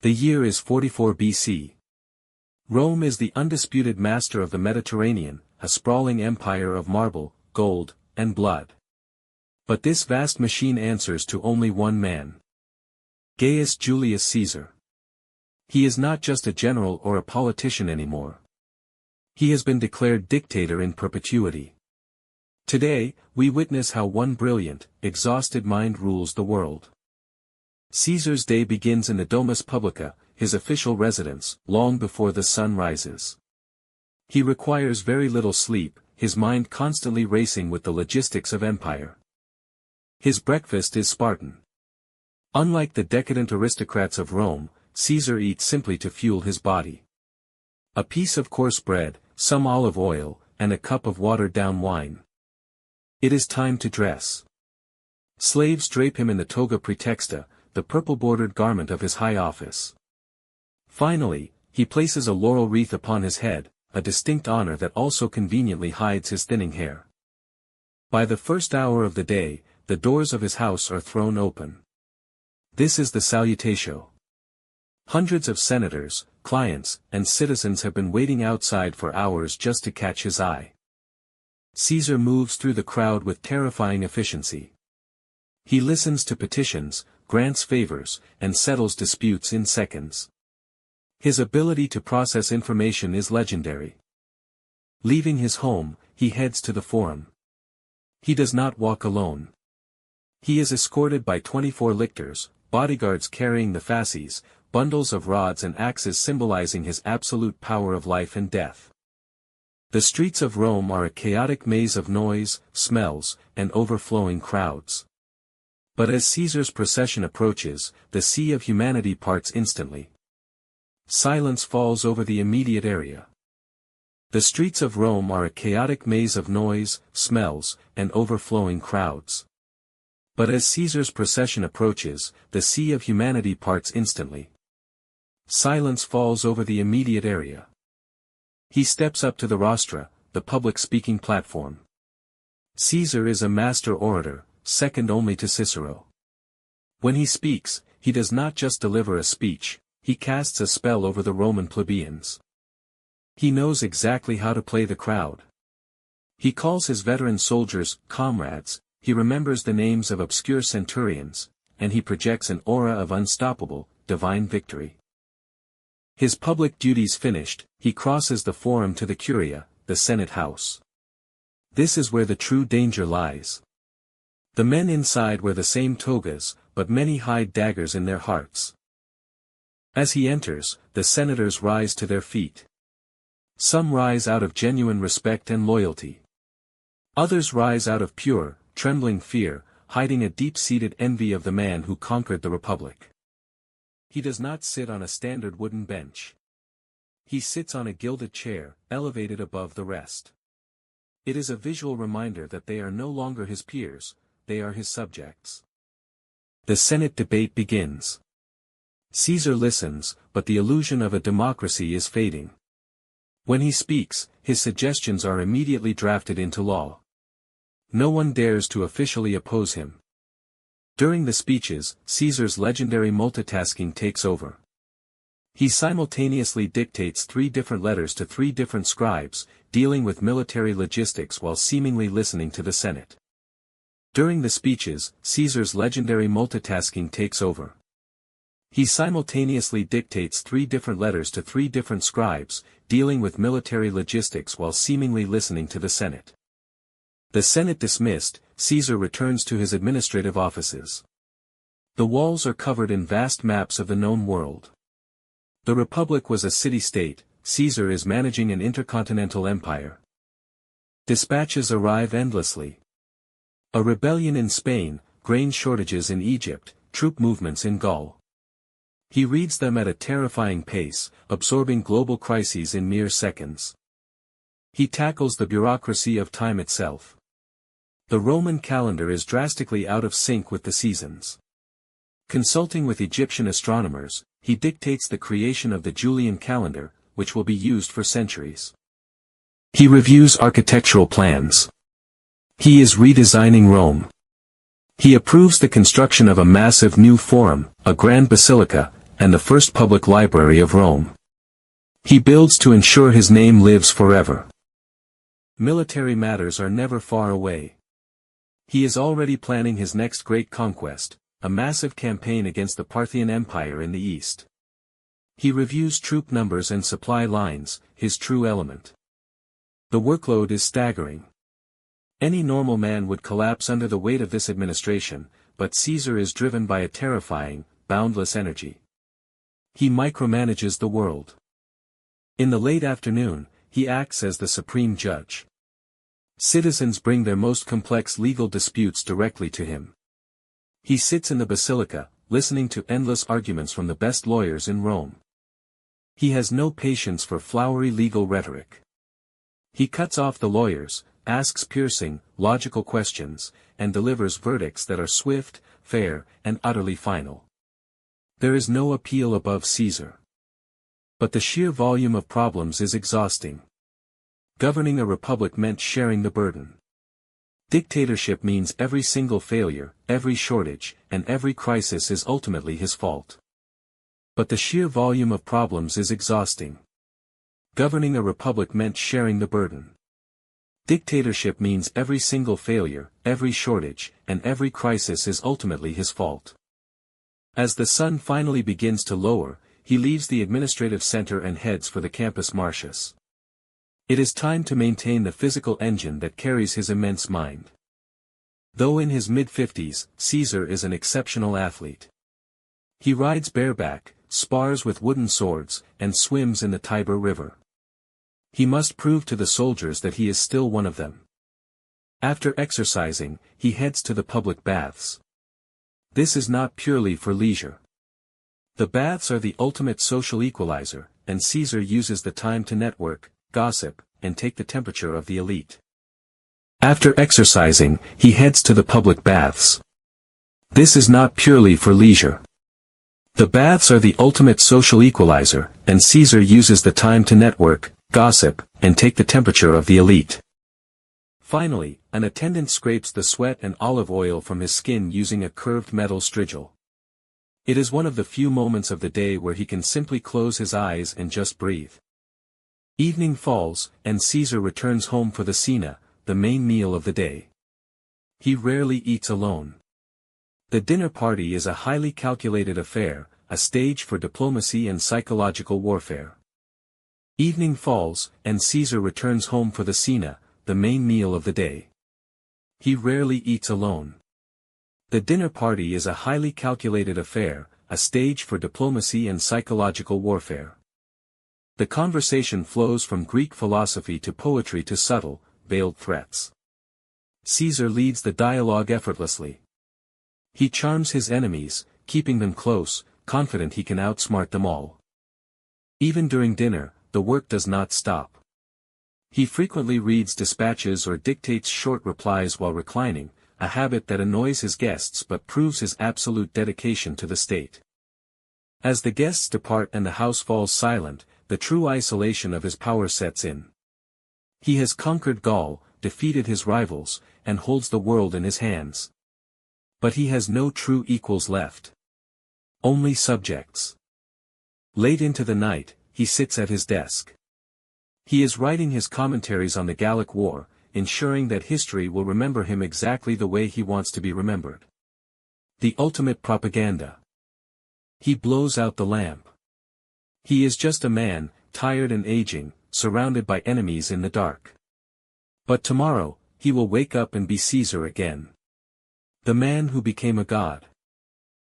The year is 44 BC. Rome is the undisputed master of the Mediterranean, a sprawling empire of marble, gold, and blood. But this vast machine answers to only one man. Gaius Julius Caesar. He is not just a general or a politician anymore. He has been declared dictator in perpetuity. Today, we witness how one brilliant, exhausted mind rules the world. Caesar's day begins in the Domus Publica, his official residence, long before the sun rises. He requires very little sleep, his mind constantly racing with the logistics of empire. His breakfast is Spartan. Unlike the decadent aristocrats of Rome, Caesar eats simply to fuel his body. A piece of coarse bread, some olive oil, and a cup of watered-down wine. It is time to dress. Slaves drape him in the toga praetexta, the purple-bordered garment of his high office. Finally, he places a laurel wreath upon his head, a distinct honor that also conveniently hides his thinning hair. By the first hour of the day, the doors of his house are thrown open. This is the salutatio. Hundreds of senators, clients, and citizens have been waiting outside for hours just to catch his eye. Caesar moves through the crowd with terrifying efficiency. He listens to petitions, grants favors, and settles disputes in seconds. His ability to process information is legendary. Leaving his home, he heads to the Forum. He does not walk alone. He is escorted by 24 lictors, bodyguards carrying the fasces, bundles of rods and axes symbolizing his absolute power of life and death. The streets of Rome are a chaotic maze of noise, smells, and overflowing crowds. But as Caesar's procession approaches, the sea of humanity parts instantly. Silence falls over the immediate area. The streets of Rome are a chaotic maze of noise, smells, and overflowing crowds. But as Caesar's procession approaches, the sea of humanity parts instantly. Silence falls over the immediate area. He steps up to the rostra, the public speaking platform. Caesar is a master orator, second only to Cicero. When he speaks, he does not just deliver a speech, he casts a spell over the Roman plebeians. He knows exactly how to play the crowd. He calls his veteran soldiers comrades, he remembers the names of obscure centurions, and he projects an aura of unstoppable, divine victory. His public duties finished, he crosses the Forum to the Curia, the Senate House. This is where the true danger lies. The men inside wear the same togas, but many hide daggers in their hearts. As he enters, the senators rise to their feet. Some rise out of genuine respect and loyalty. Others rise out of pure, trembling fear, hiding a deep-seated envy of the man who conquered the Republic. He does not sit on a standard wooden bench. He sits on a gilded chair, elevated above the rest. It is a visual reminder that they are no longer his peers, they are his subjects. The Senate debate begins. Caesar listens, but the illusion of a democracy is fading. When he speaks, his suggestions are immediately drafted into law. No one dares to officially oppose him. During the speeches, Caesar's legendary multitasking takes over. He simultaneously dictates 3 different letters to 3 different scribes, dealing with military logistics while seemingly listening to the Senate. During the speeches, Caesar's legendary multitasking takes over. He simultaneously dictates 3 different letters to 3 different scribes, dealing with military logistics while seemingly listening to the Senate. The Senate dismissed, Caesar returns to his administrative offices. The walls are covered in vast maps of the known world. The Republic was a city-state, Caesar is managing an intercontinental empire. Dispatches arrive endlessly. A rebellion in Spain, grain shortages in Egypt, troop movements in Gaul. He reads them at a terrifying pace, absorbing global crises in mere seconds. He tackles the bureaucracy of time itself. The Roman calendar is drastically out of sync with the seasons. Consulting with Egyptian astronomers, he dictates the creation of the Julian Calendar, which will be used for centuries. He reviews architectural plans. He is redesigning Rome. He approves the construction of a massive new forum, a grand basilica, and the first public library of Rome. He builds to ensure his name lives forever. Military matters are never far away. He is already planning his next great conquest, a massive campaign against the Parthian Empire in the east. He reviews troop numbers and supply lines, his true element. The workload is staggering. Any normal man would collapse under the weight of this administration, but Caesar is driven by a terrifying, boundless energy. He micromanages the world. In the late afternoon, he acts as the supreme judge. Citizens bring their most complex legal disputes directly to him. He sits in the basilica, listening to endless arguments from the best lawyers in Rome. He has no patience for flowery legal rhetoric. He cuts off the lawyers, asks piercing, logical questions, and delivers verdicts that are swift, fair, and utterly final. There is no appeal above Caesar. But the sheer volume of problems is exhausting. Governing a republic meant sharing the burden. Dictatorship means every single failure, every shortage, and every crisis is ultimately his fault. But the sheer volume of problems is exhausting. Governing a republic meant sharing the burden. Dictatorship means every single failure, every shortage, and every crisis is ultimately his fault. As the sun finally begins to lower, he leaves the administrative center and heads for the Campus Martius. It is time to maintain the physical engine that carries his immense mind. Though in his mid-50s, Caesar is an exceptional athlete. He rides bareback, spars with wooden swords, and swims in the Tiber River. He must prove to the soldiers that he is still one of them. After exercising, he heads to the public baths. This is not purely for leisure. The baths are the ultimate social equalizer, and Caesar uses the time to network, gossip, and take the temperature of the elite. After exercising, he heads to the public baths. This is not purely for leisure. The baths are the ultimate social equalizer, and Caesar uses the time to network, gossip, and take the temperature of the elite. Finally, an attendant scrapes the sweat and olive oil from his skin using a curved metal strigil. It is one of the few moments of the day where he can simply close his eyes and just breathe. Evening falls, and Caesar returns home for the cena, the main meal of the day. He rarely eats alone. The dinner party is a highly calculated affair, a stage for diplomacy and psychological warfare. Evening falls, and Caesar returns home for the cena, the main meal of the day. He rarely eats alone. The dinner party is a highly calculated affair, a stage for diplomacy and psychological warfare. The conversation flows from Greek philosophy to poetry to subtle, veiled threats. Caesar leads the dialogue effortlessly. He charms his enemies, keeping them close, confident he can outsmart them all. Even during dinner, the work does not stop. He frequently reads dispatches or dictates short replies while reclining, a habit that annoys his guests but proves his absolute dedication to the state. As the guests depart and the house falls silent, the true isolation of his power sets in. He has conquered Gaul, defeated his rivals, and holds the world in his hands. But he has no true equals left. Only subjects. Late into the night, he sits at his desk. He is writing his commentaries on the Gallic War, ensuring that history will remember him exactly the way he wants to be remembered. The ultimate propaganda. He blows out the lamp. He is just a man, tired and aging, surrounded by enemies in the dark. But tomorrow, he will wake up and be Caesar again. The man who became a god.